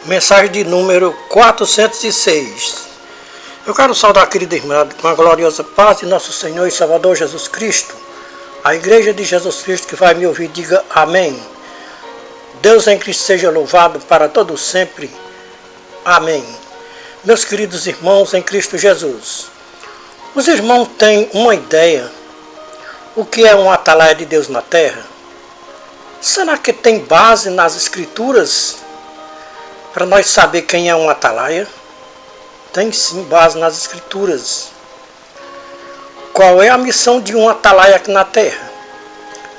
Mensagem de número 406. Eu quero saudar a querida irmã com a gloriosa paz de nosso Senhor e Salvador Jesus Cristo. A igreja de Jesus Cristo que vai me ouvir, diga amém. Deus em Cristo seja louvado para todo sempre. Amém. Meus queridos irmãos em Cristo Jesus, os irmãos têm uma ideia o que é um atalaia de Deus na terra? Será que tem base nas escrituras para nós saber quem é um atalaia? Tem sim base nas escrituras. Qual é a missão de um atalaia aqui na terra?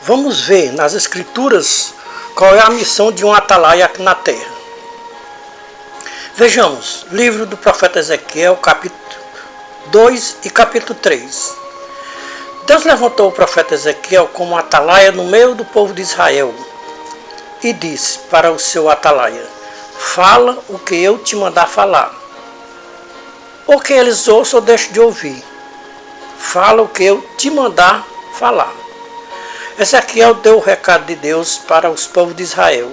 Vamos ver nas escrituras qual é a missão de um atalaia aqui na terra. Vejamos, livro do profeta Ezequiel, capítulo 2 e capítulo 3. Deus levantou o profeta Ezequiel como atalaia no meio do povo de Israel e disse para o seu atalaia: fala o que eu te mandar falar. Ou que eles ouçam ou deixem de ouvir. Fala o que eu te mandar falar. Ezequiel deu o recado de Deus para os povos de Israel.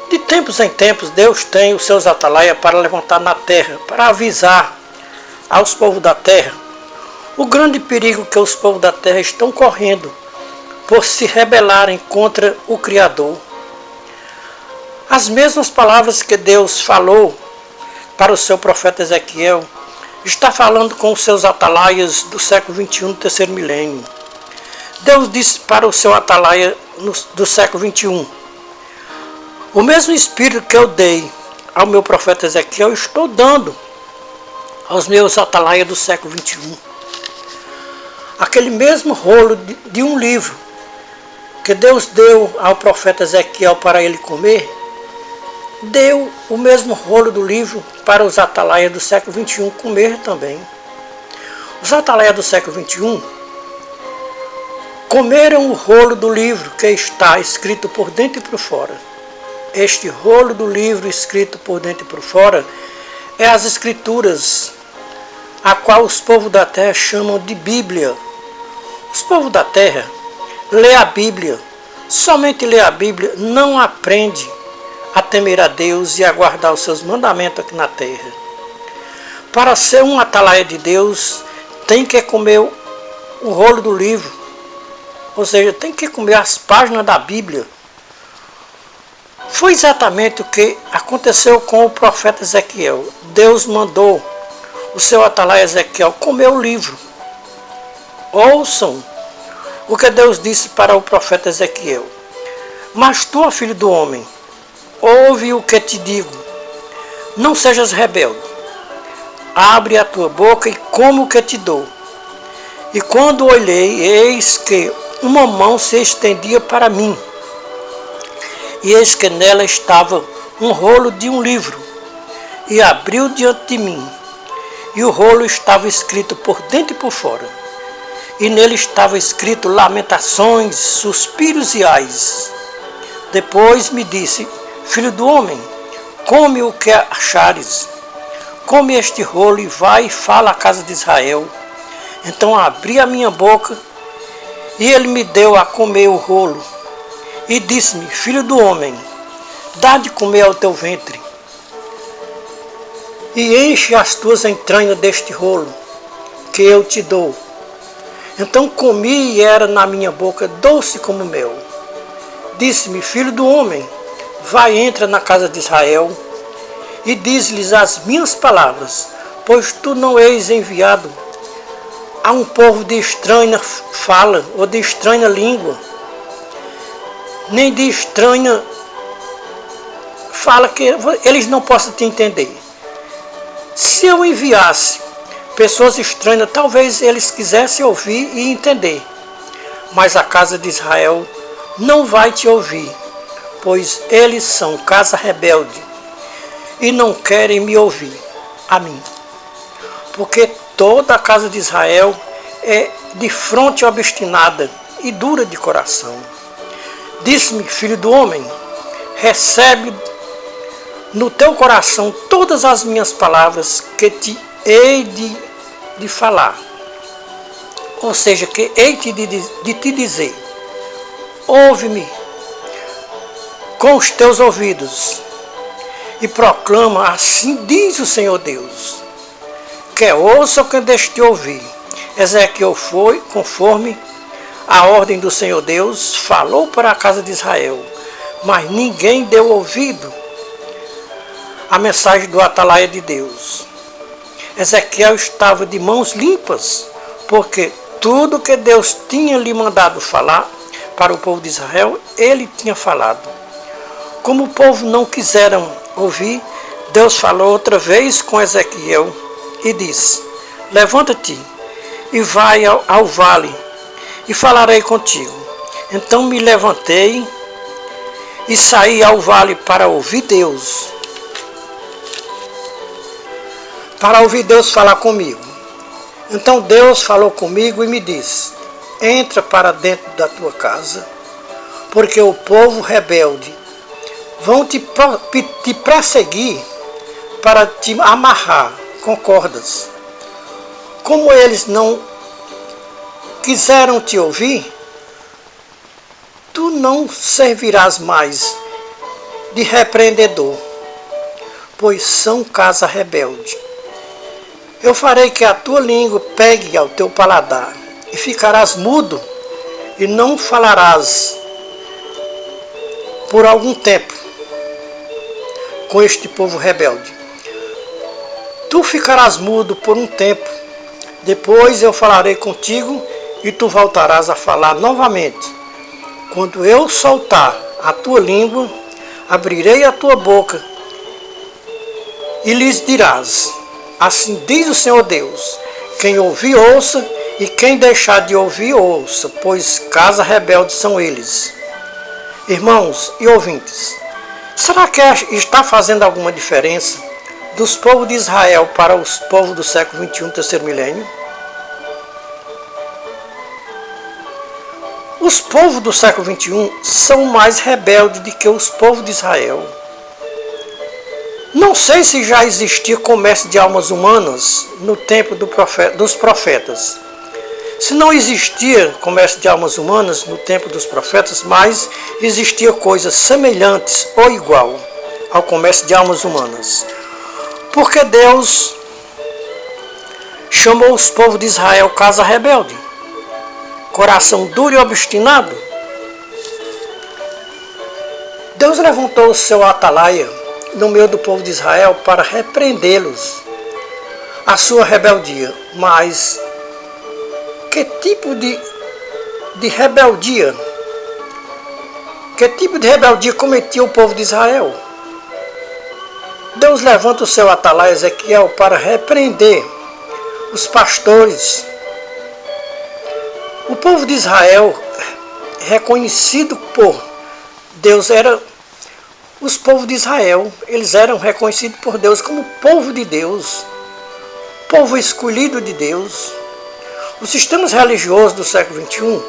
De tempos em tempos, Deus tem os seus atalaias para levantar na terra, para avisar aos povos da terra o grande perigo que os povos da terra estão correndo por se rebelarem contra o Criador. As mesmas palavras que Deus falou para o seu profeta Ezequiel, está falando com os seus atalaias do século 21, do terceiro milênio. Deus disse para o seu atalaia do século 21, o mesmo espírito que eu dei ao meu profeta Ezequiel, eu estou dando aos meus atalaias do século 21. Aquele mesmo rolo de um livro que Deus deu ao profeta Ezequiel para ele comer, deu o mesmo rolo do livro para os atalaias do século 21 comer também. Os atalaias do século 21 comeram o rolo do livro que está escrito por dentro e por fora. Este rolo do livro escrito por dentro e por fora é as escrituras, a qual os povos da terra chamam de Bíblia. Os povos da terra lê a Bíblia, somente lê a Bíblia, não aprende a temer a Deus e a guardar os seus mandamentos aqui na terra. Para ser um atalaia de Deus, tem que comer o rolo do livro, ou seja, tem que comer as páginas da Bíblia. Foi exatamente o que aconteceu com o profeta Ezequiel. Deus mandou o seu atalaia Ezequiel comer o livro. Ouçam o que Deus disse para o profeta Ezequiel. Mas tu, filho do homem, ouve o que te digo, não sejas rebelde, abre a tua boca e come o que te dou. E quando olhei, eis que uma mão se estendia para mim, e eis que nela estava um rolo de um livro, e abriu diante de mim, e o rolo estava escrito por dentro e por fora, e nele estava escrito lamentações, suspiros e ais. Depois me disse: filho do homem, come o que achares, come este rolo e vai e fala à casa de Israel. Então abri a minha boca e ele me deu a comer o rolo e disse-me: filho do homem, dá de comer ao teu ventre e enche as tuas entranhas deste rolo que eu te dou. Então comi e era na minha boca doce como mel. Disse-me: filho do homem, vai, entra na casa de Israel e diz-lhes as minhas palavras, pois tu não és enviado a um povo de estranha fala ou de estranha língua, nem de estranha fala que eles não possam te entender. Se eu enviasse pessoas estranhas, talvez eles quisessem ouvir e entender, mas a casa de Israel não vai te ouvir, pois eles são casa rebelde e não querem me ouvir, a mim. Porque toda a casa de Israel é de fronte obstinada e dura de coração. Disse-me: filho do homem, recebe no teu coração todas as minhas palavras que te hei de falar. Ou seja, que hei de te dizer. Ouve-me com os teus ouvidos e proclama: assim diz o Senhor Deus. Quer ouça ou quer deixe de ouvir. Ezequiel foi, conforme a ordem do Senhor Deus, falou para a casa de Israel, mas ninguém deu ouvido à mensagem do atalaia de Deus. Ezequiel estava de mãos limpas, porque tudo que Deus tinha lhe mandado falar para o povo de Israel, ele tinha falado. Como o povo não quiseram ouvir, Deus falou outra vez com Ezequiel e disse: levanta-te e vai ao vale, e falarei contigo. Então me levantei e saí ao vale para ouvir Deus. Para ouvir Deus falar comigo. Então Deus falou comigo e me disse: entra para dentro da tua casa, porque o povo rebelde vão te perseguir para te amarrar com cordas. Como eles não quiseram te ouvir, tu não servirás mais de repreendedor, pois são casa rebelde. Eu farei que a tua língua pegue ao teu paladar, e ficarás mudo, e não falarás por algum tempo com este povo rebelde. Tu ficarás mudo por um tempo, depois eu falarei contigo e tu voltarás a falar novamente. Quando eu soltar a tua língua, abrirei a tua boca e lhes dirás: assim diz o Senhor Deus. Quem ouvir, ouça, e quem deixar de ouvir, ouça, pois casa rebelde são eles. Irmãos e ouvintes, será que está fazendo alguma diferença dos povos de Israel para os povos do século XXI, terceiro milênio? Os povos do século XXI são mais rebeldes do que os povos de Israel. Não sei se já existia comércio de almas humanas no tempo dos profetas. Se não existia comércio de almas humanas no tempo dos profetas, mas existia coisas semelhantes ou igual ao comércio de almas humanas. Porque Deus chamou os povos de Israel casa rebelde, coração duro e obstinado. Deus levantou o seu atalaia no meio do povo de Israel para repreendê-los a sua rebeldia. Mas que tipo de rebeldia? Que tipo de rebeldia cometia o povo de Israel? Deus levanta o seu atalaia Ezequiel para repreender os pastores. O povo de Israel, reconhecido por Deus, os povos de Israel, eles eram reconhecidos por Deus como povo de Deus, povo escolhido de Deus. Os sistemas religiosos do século XXI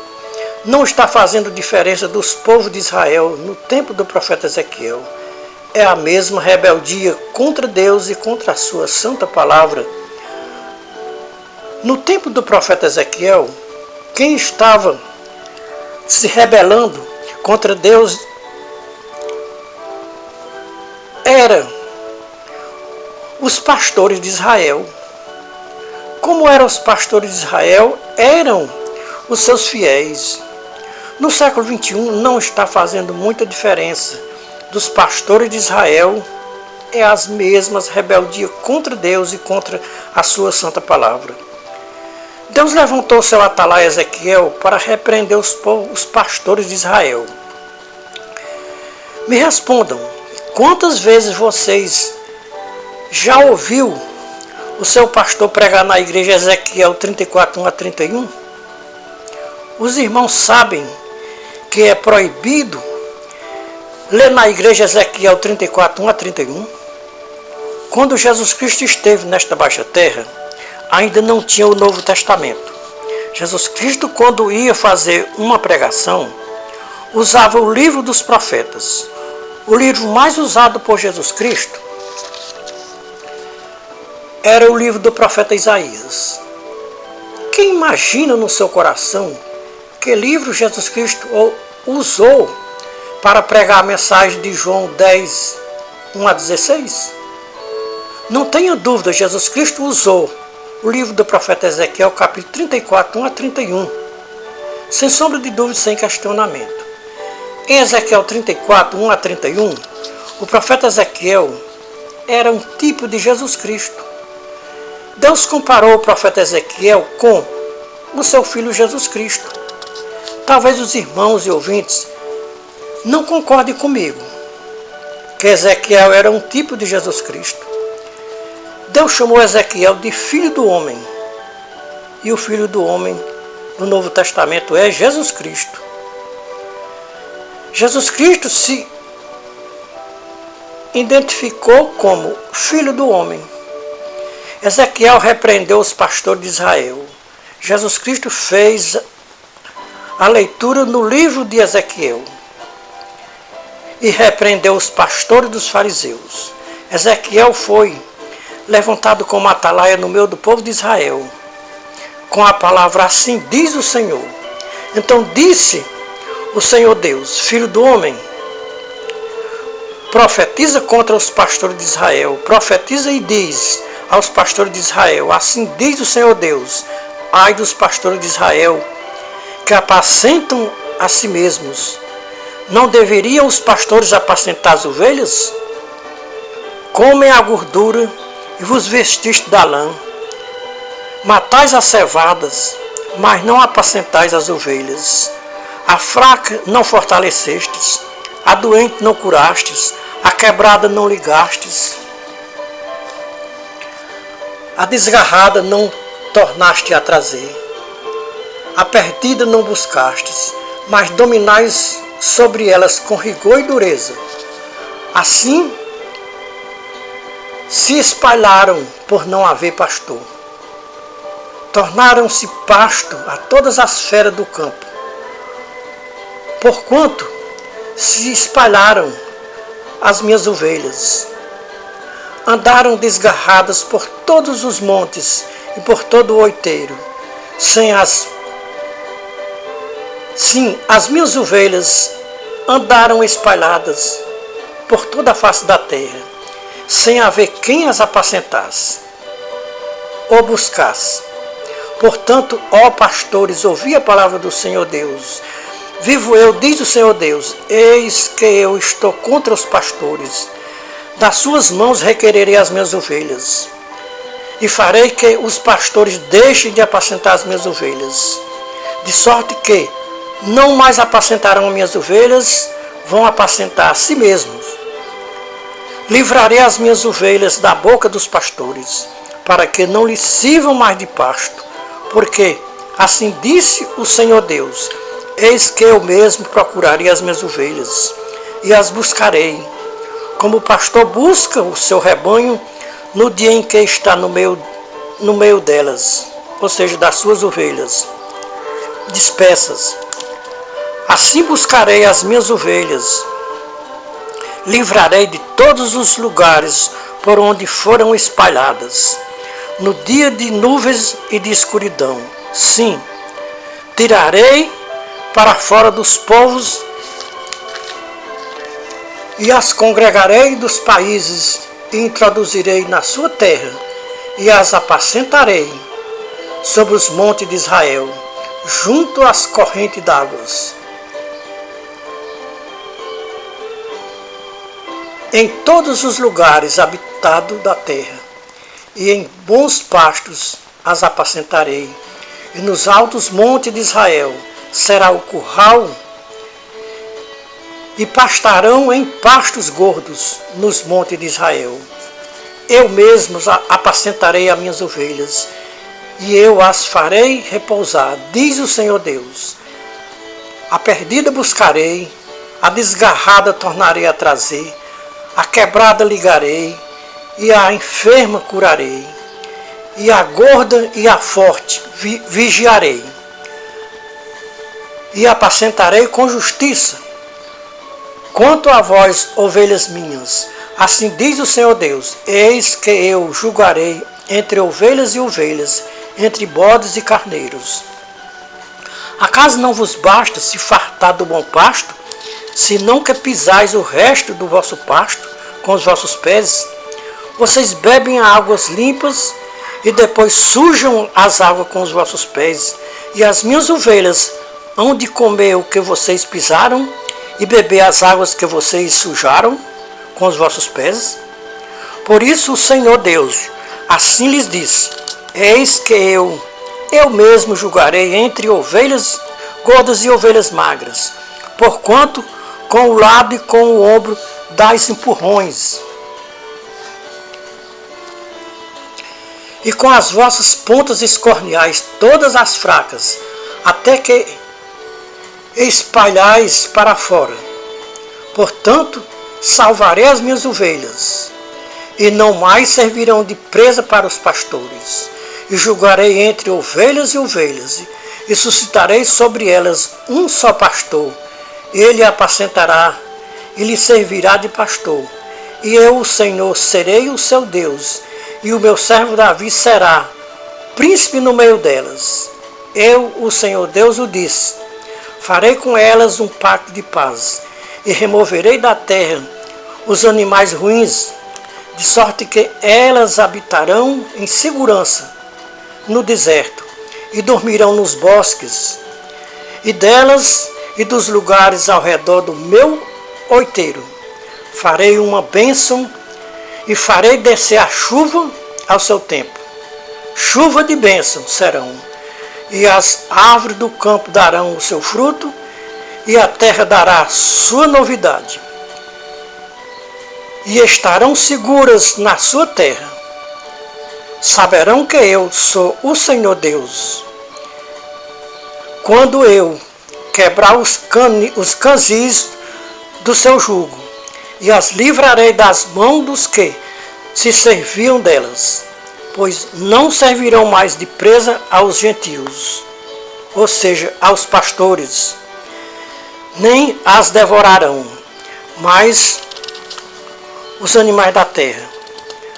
não está fazendo diferença dos povos de Israel no tempo do profeta Ezequiel. É a mesma rebeldia contra Deus e contra a sua santa palavra. No tempo do profeta Ezequiel, quem estava se rebelando contra Deus eram os pastores de Israel. Como eram os pastores de Israel, eram os seus fiéis. No século XXI não está fazendo muita diferença. Dos pastores de Israel é as mesmas rebeldias contra Deus e contra a sua santa palavra. Deus levantou seu atalaia Ezequiel para repreender os pastores de Israel. Me respondam, quantas vezes vocês já ouviu o seu pastor pregar na igreja Ezequiel 34, 1 a 31? Os irmãos sabem que é proibido ler na igreja Ezequiel 34, 1 a 31? Quando Jesus Cristo esteve nesta baixa terra, ainda não tinha o Novo Testamento. Jesus Cristo, quando ia fazer uma pregação, usava o livro dos profetas. O livro mais usado por Jesus Cristo era o livro do profeta Isaías. Quem imagina no seu coração que livro Jesus Cristo usou para pregar a mensagem de João 10, 1 a 16. Não tenha dúvida, Jesus Cristo usou o livro do profeta Ezequiel, capítulo 34, 1 a 31. Sem sombra de dúvida, sem questionamento. Em Ezequiel 34, 1 a 31, o profeta Ezequiel era um tipo de Jesus Cristo. Deus comparou o profeta Ezequiel com o seu filho Jesus Cristo. Talvez os irmãos e ouvintes não concordem comigo, que Ezequiel era um tipo de Jesus Cristo. Deus chamou Ezequiel de filho do homem, e o filho do homem no Novo Testamento é Jesus Cristo. Jesus Cristo se identificou como filho do homem. Ezequiel repreendeu os pastores de Israel. Jesus Cristo fez a leitura no livro de Ezequiel e repreendeu os pastores dos fariseus. Ezequiel foi levantado como atalaia no meio do povo de Israel, com a palavra assim diz o Senhor. Então disse o Senhor Deus, filho do homem, profetiza contra os pastores de Israel, profetiza e diz aos pastores de Israel, assim diz o Senhor Deus, ai dos pastores de Israel, que apacentam a si mesmos. Não deveriam os pastores apacentar as ovelhas? Comem a gordura e vos vestiste da lã. Matais as cevadas, mas não apacentais as ovelhas. A fraca não fortalecestes, a doente não curastes, a quebrada não ligastes, a desgarrada não tornaste a trazer, a perdida não buscastes, mas dominais sobre elas com rigor e dureza. Assim se espalharam por não haver pastor. Tornaram-se pasto a todas as feras do campo. Porquanto se espalharam as minhas ovelhas. Andaram desgarradas por todos os montes e por todo o outeiro. Sim, as minhas ovelhas andaram espalhadas por toda a face da terra, sem haver quem as apacentasse ou buscasse. Portanto, ó pastores, ouvi a palavra do Senhor Deus. Vivo eu, diz o Senhor Deus, eis que eu estou contra os pastores. Das suas mãos requererei as minhas ovelhas, e farei que os pastores deixem de apacentar as minhas ovelhas, de sorte que não mais apacentarão as minhas ovelhas, vão apacentar a si mesmos. Livrarei as minhas ovelhas da boca dos pastores, para que não lhes sirvam mais de pasto, porque assim disse o Senhor Deus, eis que eu mesmo procurarei as minhas ovelhas, e as buscarei, como o pastor busca o seu rebanho no dia em que está no meio delas, ou seja, das suas ovelhas dispersas. Assim buscarei as minhas ovelhas, livrarei de todos os lugares por onde foram espalhadas, no dia de nuvens e de escuridão. Sim, tirarei para fora dos povos e as congregarei dos países e introduzirei na sua terra e as apacentarei sobre os montes de Israel, junto às correntes d'águas. Em todos os lugares habitados da terra, e em bons pastos as apacentarei, e nos altos montes de Israel será o curral, e pastarão em pastos gordos nos montes de Israel. Eu mesmo apacentarei as minhas ovelhas, e eu as farei repousar, diz o Senhor Deus. A perdida buscarei, a desgarrada tornarei a trazer, a quebrada ligarei, e a enferma curarei, e a gorda e a forte vigiarei, e apacentarei com justiça. Quanto a vós, ovelhas minhas, assim diz o Senhor Deus, eis que eu julgarei entre ovelhas e ovelhas, entre bodes e carneiros. Acaso não vos basta se fartar do bom pasto, senão que pisais o resto do vosso pasto, com os vossos pés? Vocês bebem águas limpas e depois sujam as águas com os vossos pés. E as minhas ovelhas hão de comer o que vocês pisaram e beber as águas que vocês sujaram com os vossos pés? Por isso o Senhor Deus assim lhes disse: eis que eu mesmo julgarei entre ovelhas gordas e ovelhas magras, porquanto com o lado e com o ombro dais empurrões, e com as vossas pontas escorneais todas as fracas, até que espalhais para fora. Portanto, salvarei as minhas ovelhas, e não mais servirão de presa para os pastores. E julgarei entre ovelhas e ovelhas, e suscitarei sobre elas um só pastor. Ele apacentará, e lhe servirá de pastor. E eu, o Senhor, serei o seu Deus, e o meu servo Davi será príncipe no meio delas. Eu, o Senhor Deus, o disse: farei com elas um pacto de paz, e removerei da terra os animais ruins, de sorte que elas habitarão em segurança no deserto, e dormirão nos bosques, e delas e dos lugares ao redor do meu outeiro. Farei uma bênção, e farei descer a chuva ao seu tempo. Chuva de bênção serão, e as árvores do campo darão o seu fruto, e a terra dará sua novidade. E estarão seguras na sua terra. Saberão que eu sou o Senhor Deus, quando eu quebrar os canzis do seu jugo, e as livrarei das mãos dos que se serviam delas, pois não servirão mais de presa aos gentios, ou seja, aos pastores, nem as devorarão mais os animais da terra,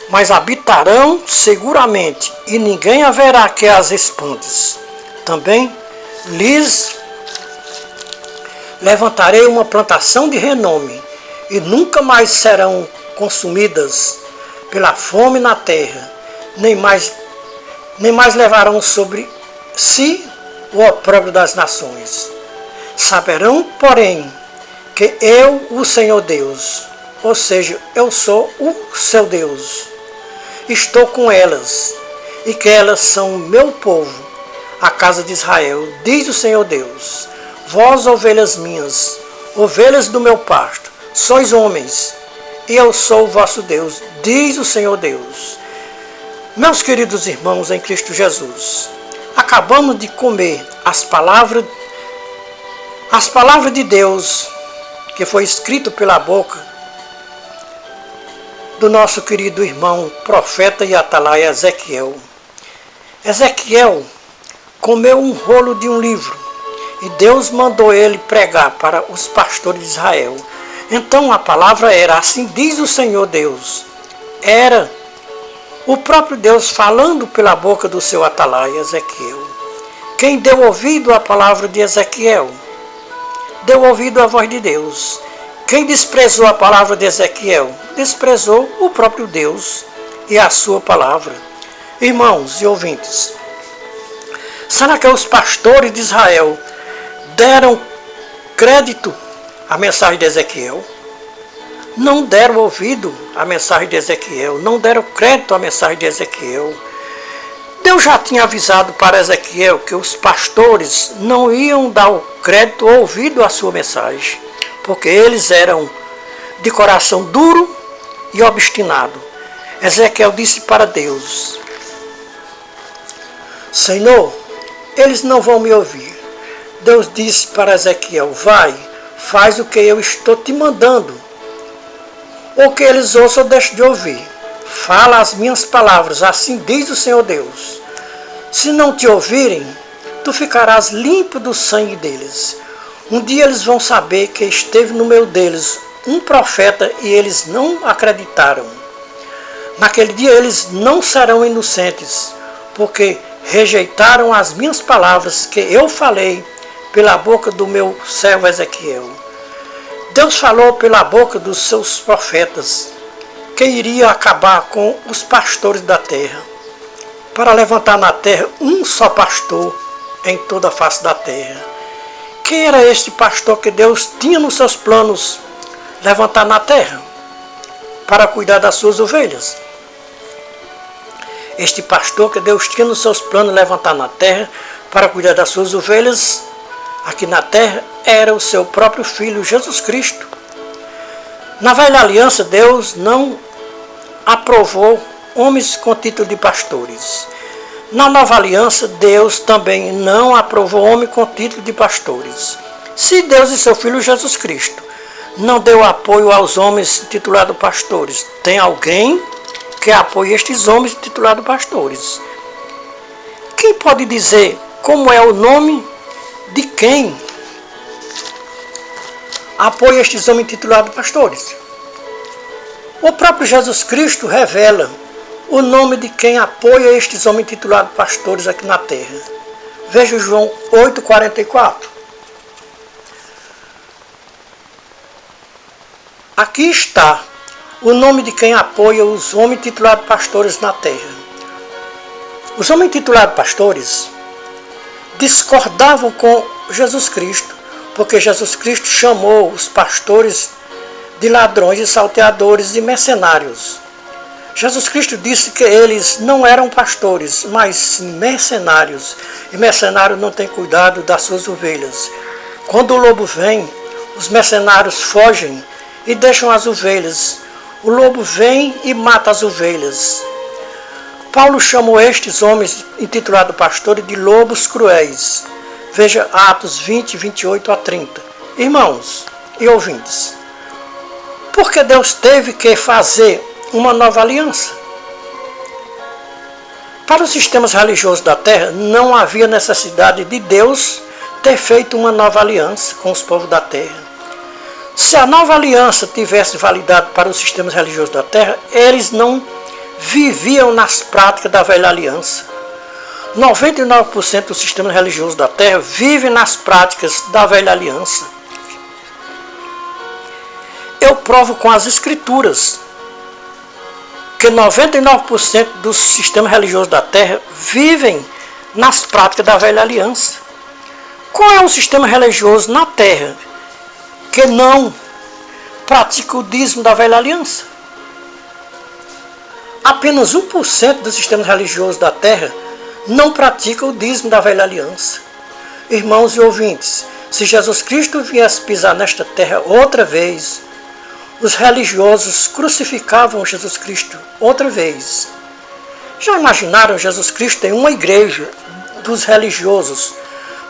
mas habitarão seguramente, e ninguém haverá que as espante. Também lhes levantarei uma plantação de renome, e nunca mais serão consumidas pela fome na terra, nem mais levarão sobre si o opróbrio das nações. Saberão, porém, que eu, o Senhor Deus, ou seja, eu sou o seu Deus, estou com elas, e que elas são meu povo, a casa de Israel, diz o Senhor Deus. Vós, ovelhas minhas, ovelhas do meu pasto, sois homens, e eu sou o vosso Deus, diz o Senhor Deus. Meus queridos irmãos em Cristo Jesus, acabamos de comer as palavras de Deus, que foi escrito pela boca do nosso querido irmão, profeta e atalaia Ezequiel. Ezequiel comeu um rolo de um livro, e Deus mandou ele pregar para os pastores de Israel. Então a palavra era: assim diz o Senhor Deus. Era o próprio Deus falando pela boca do seu atalaia Ezequiel. Quem deu ouvido à palavra de Ezequiel, deu ouvido à voz de Deus. Quem desprezou a palavra de Ezequiel, desprezou o próprio Deus e a sua palavra. Irmãos e ouvintes, será que os pastores de Israel deram crédito à mensagem de Ezequiel? Não deram ouvido à mensagem de Ezequiel, não deram crédito à mensagem de Ezequiel. Deus já tinha avisado para Ezequiel que os pastores não iam dar o crédito ou ouvido à sua mensagem, porque eles eram de coração duro e obstinado. Ezequiel disse para Deus: Senhor, eles não vão me ouvir. Deus disse para Ezequiel: vai, faz o que eu estou te mandando. Ou que eles ouçam ou deixem de ouvir. Fala as minhas palavras, assim diz o Senhor Deus. Se não te ouvirem, tu ficarás limpo do sangue deles. Um dia eles vão saber que esteve no meio deles um profeta e eles não acreditaram. Naquele dia eles não serão inocentes, porque rejeitaram as minhas palavras que eu falei pela boca do meu servo Ezequiel. Deus falou pela boca dos seus profetas que iria acabar com os pastores da terra, para levantar na terra um só pastor em toda a face da terra. Quem era este pastor que Deus tinha nos seus planos levantar na terra para cuidar das suas ovelhas? Este pastor que Deus tinha nos seus planos levantar na terra para cuidar das suas ovelhas aqui na terra era o seu próprio Filho, Jesus Cristo. Na velha aliança, Deus não aprovou homens com título de pastores. Na nova aliança, Deus também não aprovou homem com título de pastores. Se Deus e seu Filho Jesus Cristo não deu apoio aos homens titulados pastores, tem alguém que apoie estes homens titulados pastores. Quem pode dizer como é o nome de quem apoia estes homens titulados pastores? O próprio Jesus Cristo revela o nome de quem apoia estes homens titulados pastores aqui na terra. Veja João 8,44. Aqui está o nome de quem apoia os homens titulados pastores na terra. Os homens titulados pastores discordavam com Jesus Cristo, porque Jesus Cristo chamou os pastores de ladrões e salteadores e mercenários. Jesus Cristo disse que eles não eram pastores, mas mercenários. E mercenário não tem cuidado das suas ovelhas. Quando o lobo vem, os mercenários fogem e deixam as ovelhas. O lobo vem e mata as ovelhas. Paulo chamou estes homens intitulados pastores de lobos cruéis. Veja Atos 20, 28 a 30. Irmãos e ouvintes, por que Deus teve que fazer uma nova aliança? Para os sistemas religiosos da terra, não havia necessidade de Deus ter feito uma nova aliança com os povos da terra. Se a nova aliança tivesse validade para os sistemas religiosos da terra, eles não viviam nas práticas da velha aliança. 99% dos sistemas religiosos da terra vivem nas práticas da velha aliança. Eu provo com as escrituras que 99% dos sistemas religiosos da terra vivem nas práticas da velha aliança. Qual é o sistema religioso na terra que não pratica o dízimo da velha aliança? Apenas 1% dos sistemas religiosos da terra não pratica o dízimo da velha aliança. Irmãos e ouvintes, se Jesus Cristo viesse pisar nesta terra outra vez, os religiosos crucificavam Jesus Cristo outra vez. Já imaginaram Jesus Cristo em uma igreja dos religiosos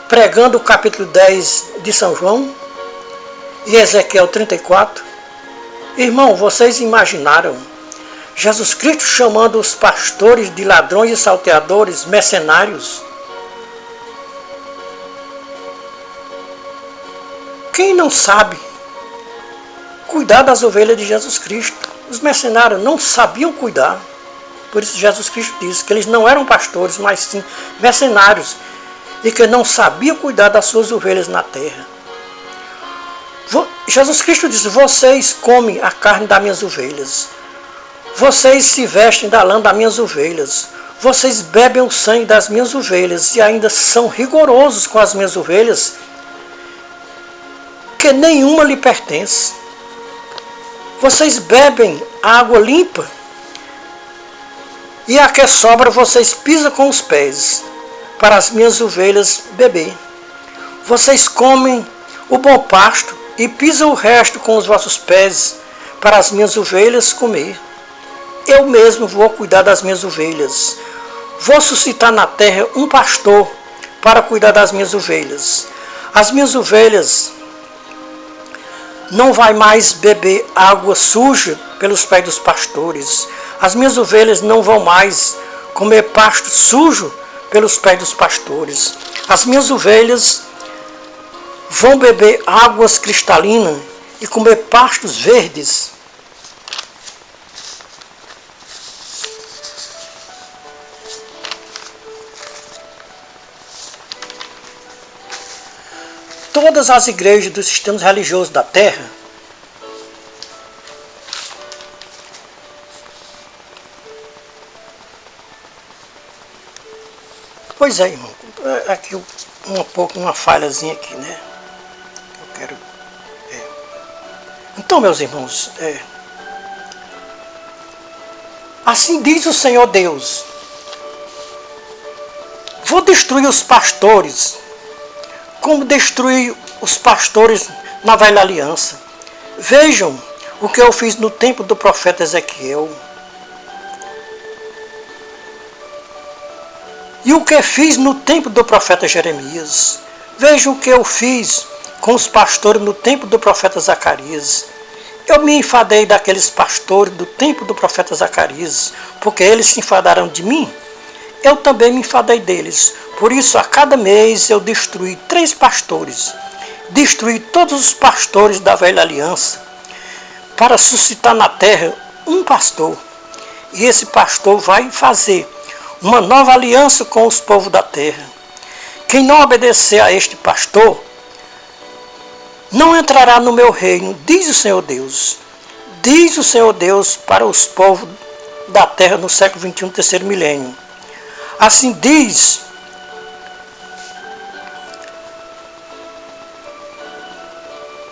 pregando o capítulo 10 de São João e Ezequiel 34? Irmão, vocês imaginaram Jesus Cristo chamando os pastores de ladrões e salteadores, mercenários? Quem não sabe cuidar das ovelhas de Jesus Cristo? Os mercenários não sabiam cuidar. Por isso Jesus Cristo disse que eles não eram pastores, mas sim mercenários, e que não sabiam cuidar das suas ovelhas na terra. Jesus Cristo disse: vocês comem a carne das minhas ovelhas, vocês se vestem da lã das minhas ovelhas, vocês bebem o sangue das minhas ovelhas e ainda são rigorosos com as minhas ovelhas, que nenhuma lhe pertence. Vocês bebem água limpa e a que sobra vocês pisam com os pés para as minhas ovelhas beber. Vocês comem o bom pasto e pisam o resto com os vossos pés para as minhas ovelhas comer. Eu mesmo vou cuidar das minhas ovelhas. Vou suscitar na terra um pastor para cuidar das minhas ovelhas. As minhas ovelhas não vai mais beber água suja pelos pés dos pastores. As minhas ovelhas não vão mais comer pasto sujo pelos pés dos pastores. As minhas ovelhas vão beber águas cristalinas e comer pastos verdes. Todas as igrejas dos sistemas religiosos da terra Pois é, irmão. Aqui uma falhazinha aqui, né? Eu quero... Então, meus irmãos, assim diz o Senhor Deus: vou destruir os pastores, como destruí os pastores na velha aliança. Vejam o que eu fiz no tempo do profeta Ezequiel. E o que fiz no tempo do profeta Jeremias. Vejam o que eu fiz com os pastores no tempo do profeta Zacarias. Eu me enfadei daqueles pastores do tempo do profeta Zacarias, porque eles se enfadaram de mim. Eu também me enfadei deles. Por isso, a cada mês eu destruí 3 pastores. Destruí todos os pastores da velha aliança, para suscitar na terra um pastor. E esse pastor vai fazer uma nova aliança com os povos da terra. Quem não obedecer a este pastor não entrará no meu reino, diz o Senhor Deus. Diz o Senhor Deus para os povos da terra no século 21, terceiro milênio. Assim diz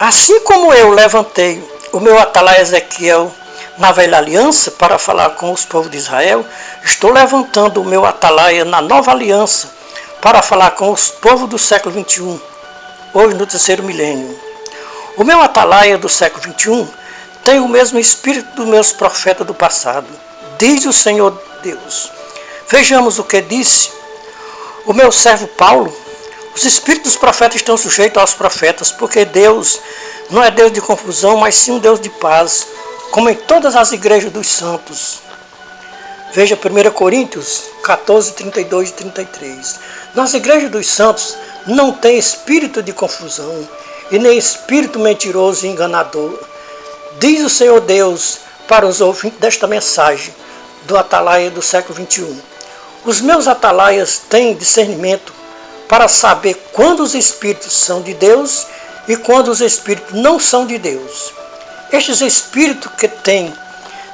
assim como eu levantei o meu atalaia Ezequiel na velha aliança para falar com os povos de Israel, estou levantando o meu atalaia na nova aliança para falar com os povos do século 21, hoje no terceiro milênio. O meu atalaia do século 21 tem o mesmo espírito dos meus profetas do passado, diz o Senhor Deus. Vejamos o que disse o meu servo Paulo. Os espíritos dos profetas estão sujeitos aos profetas, porque Deus não é Deus de confusão, mas sim um Deus de paz, como em todas as igrejas dos santos. Veja 1 Coríntios 14, 32 e 33. Nas igrejas dos santos não tem espírito de confusão, e nem espírito mentiroso e enganador. Diz o Senhor Deus para os ouvintes desta mensagem do atalaia do século 21. Os meus atalaias têm discernimento para saber quando os espíritos são de Deus e quando os espíritos não são de Deus. Estes espíritos que tem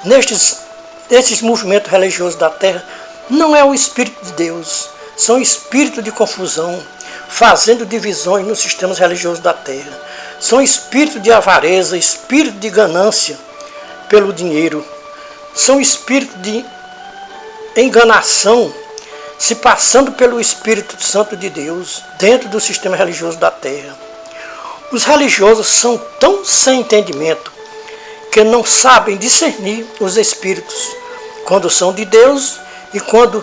nestes movimentos religiosos da terra não é o espírito de Deus, são espíritos de confusão, fazendo divisões nos sistemas religiosos da terra. São espíritos de avareza, espírito de ganância pelo dinheiro, são espíritos de enganação, se passando pelo Espírito Santo de Deus dentro do sistema religioso da terra. Os religiosos são tão sem entendimento que não sabem discernir os espíritos, quando são de Deus e quando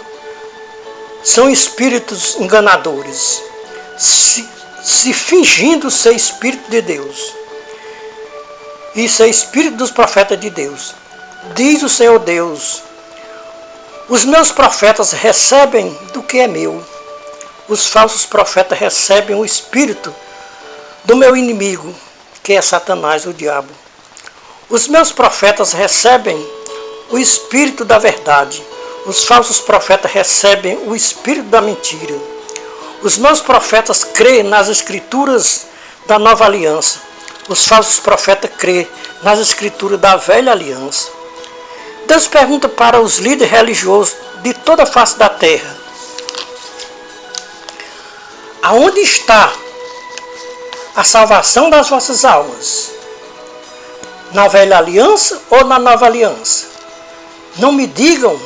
são espíritos enganadores, se fingindo ser espírito de Deus e ser espírito dos profetas de Deus. Diz o Senhor Deus: os meus profetas recebem do que é meu. Os falsos profetas recebem o espírito do meu inimigo, que é Satanás, o diabo. Os meus profetas recebem o espírito da verdade. Os falsos profetas recebem o espírito da mentira. Os meus profetas creem nas escrituras da nova aliança. Os falsos profetas creem nas escrituras da velha aliança. Deus pergunta para os líderes religiosos de toda a face da terra: aonde está a salvação das vossas almas? Na velha aliança ou na nova aliança? Não me digam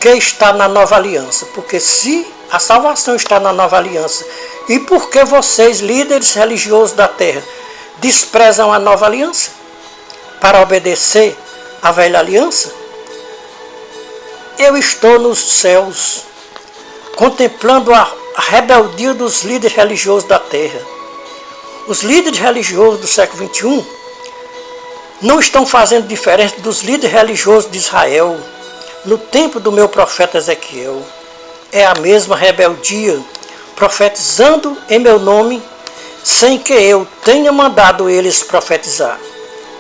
que está na nova aliança, porque se a salvação está na nova aliança, e por que vocês, líderes religiosos da terra, desprezam a nova aliança para obedecer a velha aliança? Eu estou nos céus, contemplando a rebeldia dos líderes religiosos da terra. Os líderes religiosos do século 21 não estão fazendo diferente dos líderes religiosos de Israel no tempo do meu profeta Ezequiel. É a mesma rebeldia, profetizando em meu nome, sem que eu tenha mandado eles profetizar.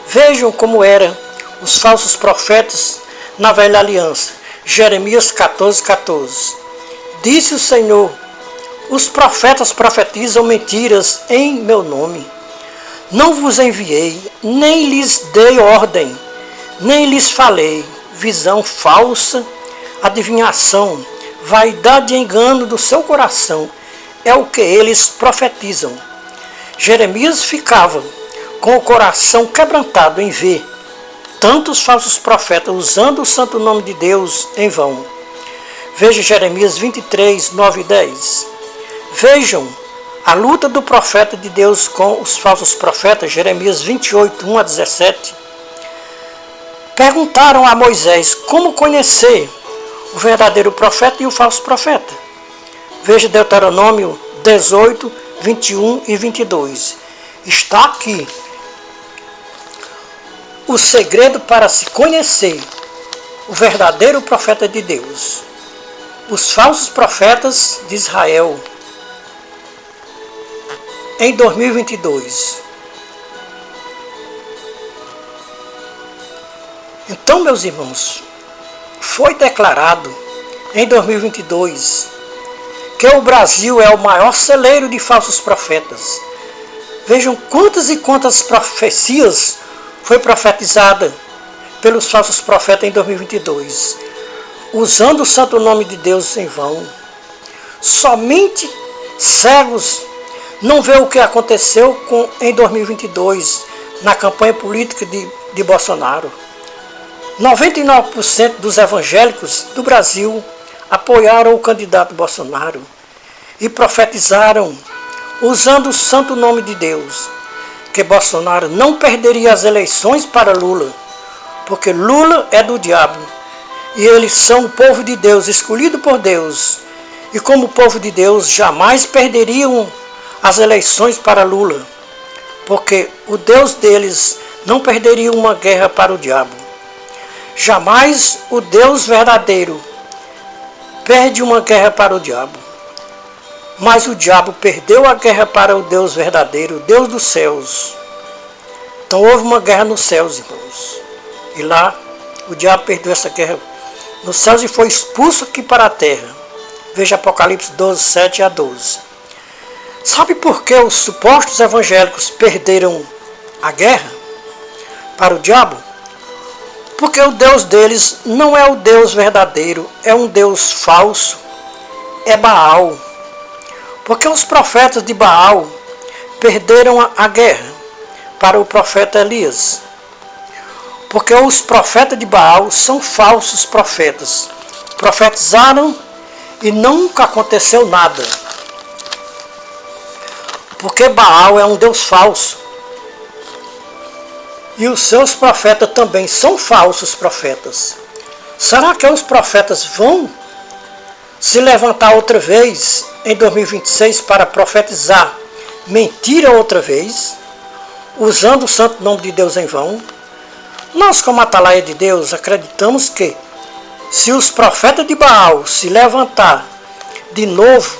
Vejam como eram os falsos profetas na velha aliança. Jeremias 14, 14. Disse o Senhor: os profetas profetizam mentiras em meu nome. Não vos enviei, nem lhes dei ordem, nem lhes falei. Visão falsa, adivinhação, vaidade e engano do seu coração é o que eles profetizam. Jeremias ficava com o coração quebrantado em ver tantos falsos profetas usando o santo nome de Deus em vão. Veja Jeremias 23, 9 e 10. Vejam a luta do profeta de Deus com os falsos profetas, Jeremias 28, 1 a 17. Perguntaram a Moisés como conhecer o verdadeiro profeta e o falso profeta. Veja Deuteronômio 18, 21 e 22. Está aqui o segredo para se conhecer o verdadeiro profeta de Deus. Os falsos profetas de Israel em 2022. Então, meus irmãos, foi declarado em 2022 que o Brasil é o maior celeiro de falsos profetas. Vejam quantas e quantas profecias foi profetizada pelos falsos profetas em 2022, usando o santo nome de Deus em vão. Somente cegos não vê o que aconteceu em 2022 na campanha política de Bolsonaro. 99% dos evangélicos do Brasil apoiaram o candidato Bolsonaro e profetizaram, usando o santo nome de Deus, que Bolsonaro não perderia as eleições para Lula, porque Lula é do diabo e eles são o povo de Deus, escolhido por Deus, e como povo de Deus jamais perderiam as eleições para Lula, porque o Deus deles não perderia uma guerra para o diabo. Jamais o Deus verdadeiro perde uma guerra para o diabo. Mas o diabo perdeu a guerra para o Deus verdadeiro, o Deus dos céus. Então houve uma guerra nos céus, irmãos. E lá o diabo perdeu essa guerra nos céus e foi expulso aqui para a terra. Veja Apocalipse 12, 7 a 12. Sabe por que os supostos evangélicos perderam a guerra para o diabo? Porque o Deus deles não é o Deus verdadeiro, é um Deus falso, é Baal. Porque os profetas de Baal perderam a guerra para o profeta Elias. Porque os profetas de Baal são falsos profetas. Profetizaram e nunca aconteceu nada. Porque Baal é um Deus falso. E os seus profetas também são falsos profetas. Será que os profetas vão se levantar outra vez em 2026 para profetizar mentira outra vez, usando o santo nome de Deus em vão? Nós, como atalaia de Deus, acreditamos que se os profetas de Baal se levantar de novo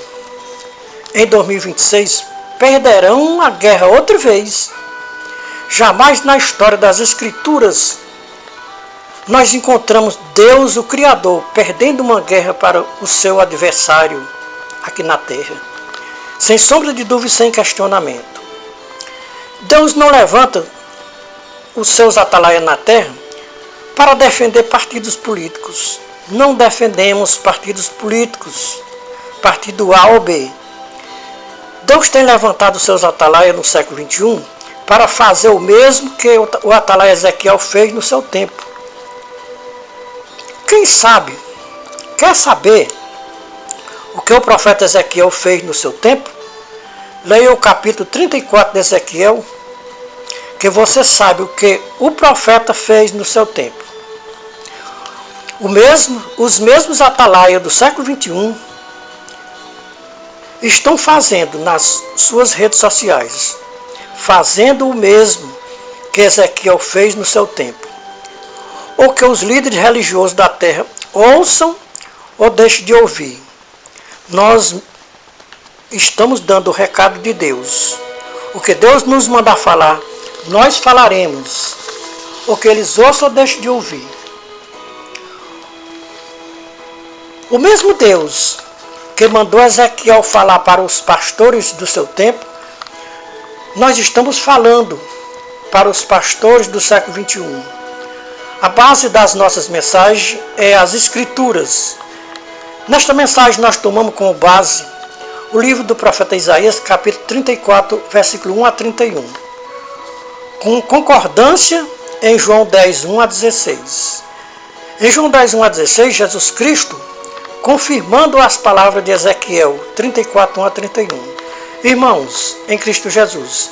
em 2026, perderão a guerra outra vez. Jamais na história das Escrituras nós encontramos Deus, o Criador, perdendo uma guerra para o seu adversário aqui na terra. Sem sombra de dúvida e sem questionamento. Deus não levanta os seus atalaias na terra para defender partidos políticos. Não defendemos partidos políticos, partido A ou B. Deus tem levantado os seus atalaias no século XXI para fazer o mesmo que o atalaia Ezequiel fez no seu tempo. Quem sabe, quer saber o que o profeta Ezequiel fez no seu tempo? Leia o capítulo 34 de Ezequiel, que você sabe o que o profeta fez no seu tempo. Os mesmos atalaias do século XXI estão fazendo nas suas redes sociais, fazendo o mesmo que Ezequiel fez no seu tempo. Ou que os líderes religiosos da terra ouçam ou deixem de ouvir. Nós estamos dando o recado de Deus. O que Deus nos mandar falar, nós falaremos. O que eles ouçam ou deixem de ouvir. O mesmo Deus que mandou Ezequiel falar para os pastores do seu tempo, nós estamos falando para os pastores do século XXI. A base das nossas mensagens é as Escrituras. Nesta mensagem nós tomamos como base o livro do profeta Isaías, capítulo 34, versículo 1 a 31, com concordância em João 10, 1 a 16. Em João 10, 1 a 16, Jesus Cristo, confirmando as palavras de Ezequiel 34, 1 a 31. Irmãos, em Cristo Jesus,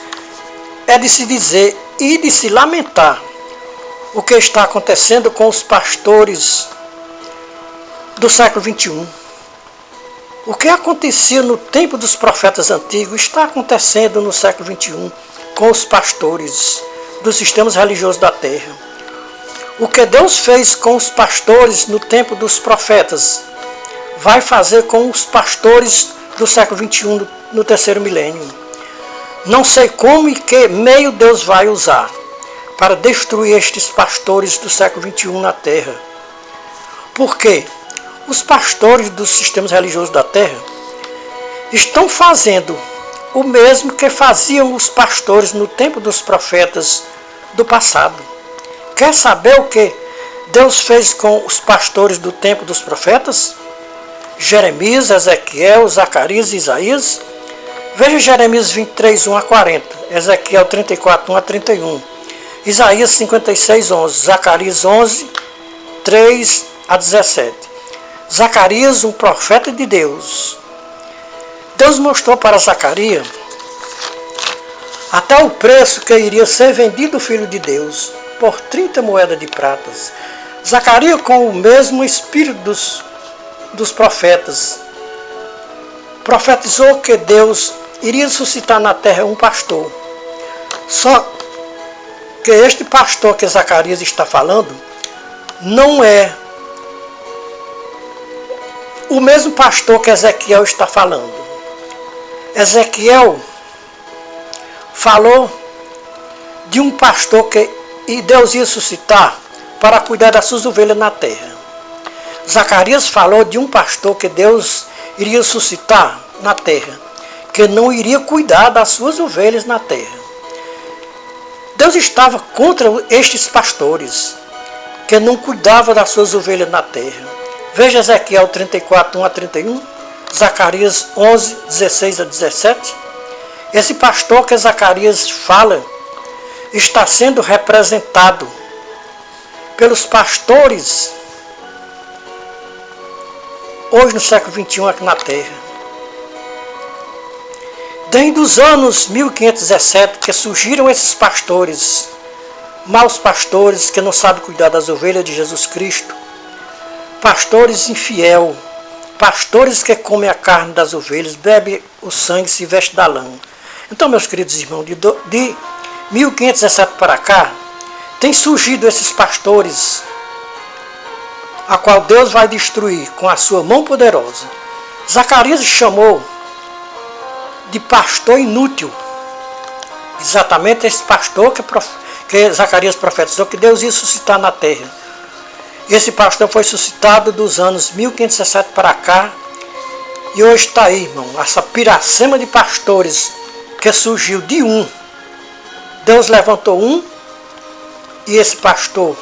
é de se dizer e de se lamentar o que está acontecendo com os pastores do século XXI. O que acontecia no tempo dos profetas antigos está acontecendo no século XXI com os pastores dos sistemas religiosos da terra. O que Deus fez com os pastores no tempo dos profetas vai fazer com os pastores do século XXI no terceiro milênio. Não sei como e que meio Deus vai usar para destruir estes pastores do século XXI na terra. Por quê? Os pastores dos sistemas religiosos da terra estão fazendo o mesmo que faziam os pastores no tempo dos profetas do passado. Quer saber o que Deus fez com os pastores do tempo dos profetas? Jeremias, Ezequiel, Zacarias e Isaías. Veja Jeremias 23, 1 a 40, Ezequiel 34, 1 a 31, Isaías 56, 11, Zacarias 11, 3 a 17. Zacarias, um profeta de Deus. Deus mostrou para Zacarias até o preço que iria ser vendido o Filho de Deus, por 30 moedas de prata. Zacarias, com o mesmo espírito dos profetas, profetizou que Deus iria suscitar na terra um pastor. Só que este pastor que Zacarias está falando não é o mesmo pastor que Ezequiel está falando. Ezequiel falou de um pastor que Deus ia suscitar para cuidar das suas ovelhas na terra. Zacarias falou de um pastor que Deus iria suscitar na terra, que não iria cuidar das suas ovelhas na terra. Deus estava contra estes pastores, que não cuidavam das suas ovelhas na terra. Veja Ezequiel 34, 1 a 31, Zacarias 11, 16 a 17. Esse pastor que Zacarias fala está sendo representado pelos pastores hoje no século XXI aqui na terra. Desde os anos 1517 que surgiram esses pastores, maus pastores que não sabem cuidar das ovelhas de Jesus Cristo, pastores infiel, pastores que comem a carne das ovelhas, bebem o sangue e se vestem da lã. Então, meus queridos irmãos, de 1517 para cá, tem surgido esses pastores, a qual Deus vai destruir com a sua mão poderosa. Zacarias chamou de pastor inútil, exatamente esse pastor que Zacarias profetizou que Deus ia suscitar na terra. Esse pastor foi suscitado dos anos 1517 para cá, e hoje está aí, irmão, essa piracema de pastores que surgiu de um. Deus levantou um, e esse pastor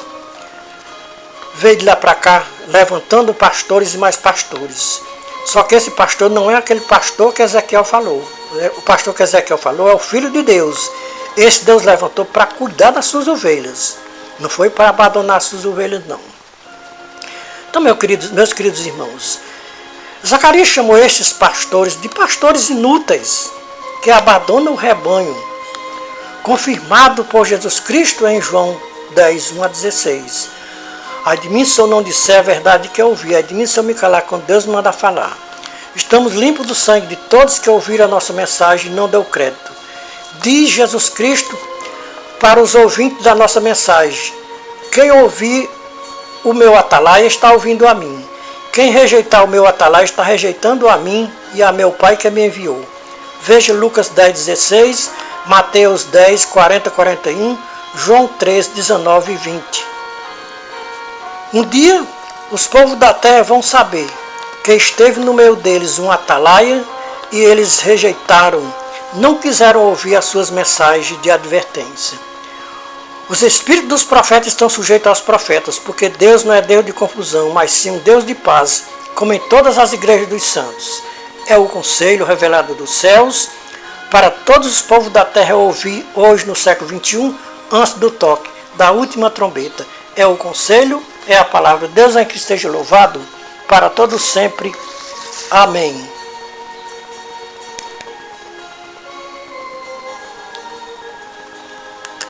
veio de lá para cá, levantando pastores e mais pastores. Só que esse pastor não é aquele pastor que Ezequiel falou. O pastor que Ezequiel falou é o Filho de Deus. Esse Deus levantou para cuidar das suas ovelhas. Não foi para abandonar as suas ovelhas, não. Então, meus queridos irmãos, Zacarias chamou estes pastores de pastores inúteis, que abandonam o rebanho, confirmado por Jesus Cristo em João 10, 1 a 16. Ai de mim se eu não disser a verdade que eu ouvi, ai de mim se eu me calar quando Deus me manda falar. Estamos limpos do sangue de todos que ouviram a nossa mensagem e não deu crédito. Diz Jesus Cristo para os ouvintes da nossa mensagem: quem ouvir o meu atalaia está ouvindo a mim. Quem rejeitar o meu atalaia está rejeitando a mim e a meu Pai que me enviou. Veja Lucas 10, 16, Mateus 10, 40, 41, João 3, 19 e 20. Um dia os povos da terra vão saber que esteve no meio deles um atalaia e eles rejeitaram, não quiseram ouvir as suas mensagens de advertência. Os espíritos dos profetas estão sujeitos aos profetas, porque Deus não é Deus de confusão, mas sim um Deus de paz, como em todas as igrejas dos santos. É o conselho revelado dos céus para todos os povos da terra ouvir hoje no século XXI, antes do toque da última trombeta. É o conselho, é a palavra. Deus em Cristo esteja louvado para todos sempre. Amém.